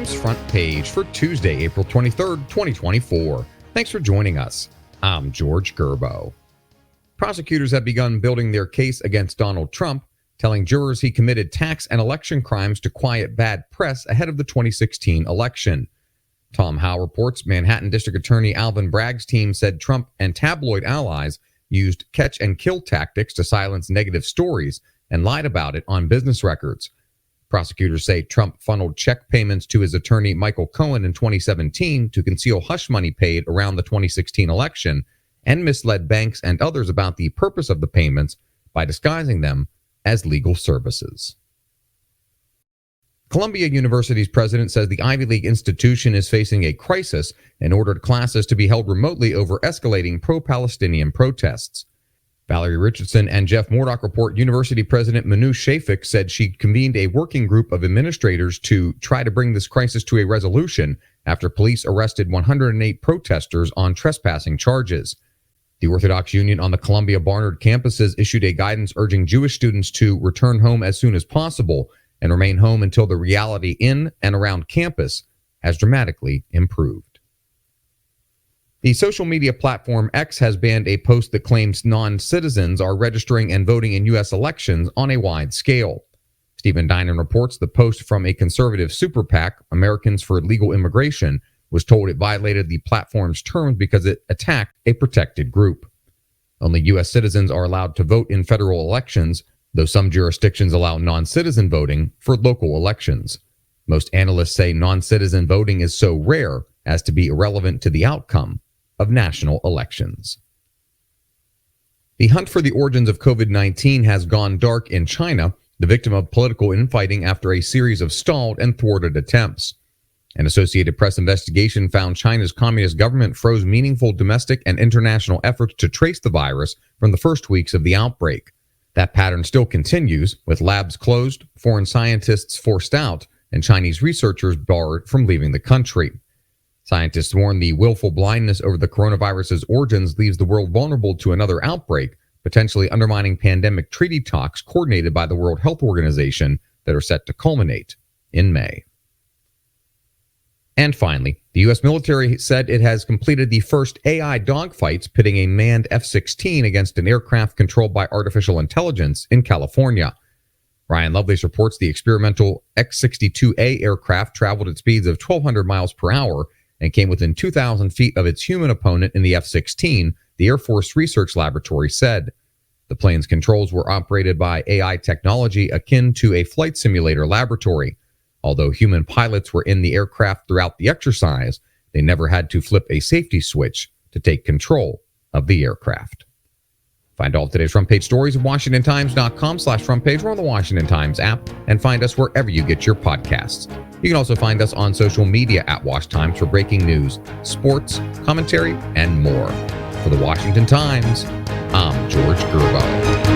Times front page for Tuesday, April 23rd, 2024. Thanks for joining us. I'm George Gerbo. Prosecutors have begun building their case against Donald Trump, telling jurors he committed tax and election crimes to quiet bad press ahead of the 2016 election. Tom Howe reports Manhattan District Attorney Alvin Bragg's team said Trump and tabloid allies used catch-and-kill tactics to silence negative stories and lied about it on business records. Prosecutors say Trump funneled check payments to his attorney Michael Cohen in 2017 to conceal hush money paid around the 2016 election and misled banks and others about the purpose of the payments by disguising them as legal services. Columbia University's president says the Ivy League institution is facing a crisis and ordered classes to be held remotely over escalating pro-Palestinian protests. Valerie Richardson and Jeff Murdoch report University President Manu Shafik said she convened a working group of administrators to try to bring this crisis to a resolution after police arrested 108 protesters on trespassing charges. The Orthodox Union on the Columbia Barnard campuses issued a guidance urging Jewish students to return home as soon as possible and remain home until the reality in and around campus has dramatically improved. The social media platform X has banned a post that claims non-citizens are registering and voting in U.S. elections on a wide scale. Stephen Dinan reports the post from a conservative super PAC, Americans for Legal Immigration, was told it violated the platform's terms because it attacked a protected group. Only U.S. citizens are allowed to vote in federal elections, though some jurisdictions allow non-citizen voting for local elections. Most analysts say non-citizen voting is so rare as to be irrelevant to the outcome of national elections. The hunt for the origins of COVID-19 has gone dark in China, the victim of political infighting after a series of stalled and thwarted attempts. An Associated Press investigation found China's communist government froze meaningful domestic and international efforts to trace the virus from the first weeks of the outbreak. That pattern still continues, with labs closed, foreign scientists forced out, and Chinese researchers barred from leaving the country. Scientists warn the willful blindness over the coronavirus's origins leaves the world vulnerable to another outbreak, potentially undermining pandemic treaty talks coordinated by the World Health Organization that are set to culminate in May. And finally, the U.S. military said it has completed the first AI dogfights pitting a manned F-16 against an aircraft controlled by artificial intelligence in California. Ryan Lovelace reports the experimental X-62A aircraft traveled at speeds of 1,200 miles per hour and came within 2,000 feet of its human opponent in the F-16, the Air Force Research Laboratory said. The plane's controls were operated by AI technology akin to a flight simulator laboratory. Although human pilots were in the aircraft throughout the exercise, they never had to flip a safety switch to take control of the aircraft. Find all of today's front page stories at WashingtonTimes.com/front page or on the Washington Times app, and find us wherever you get your podcasts. You can also find us on social media at Wash Times for breaking news, sports, commentary, and more. For the Washington Times, I'm George Gerbo.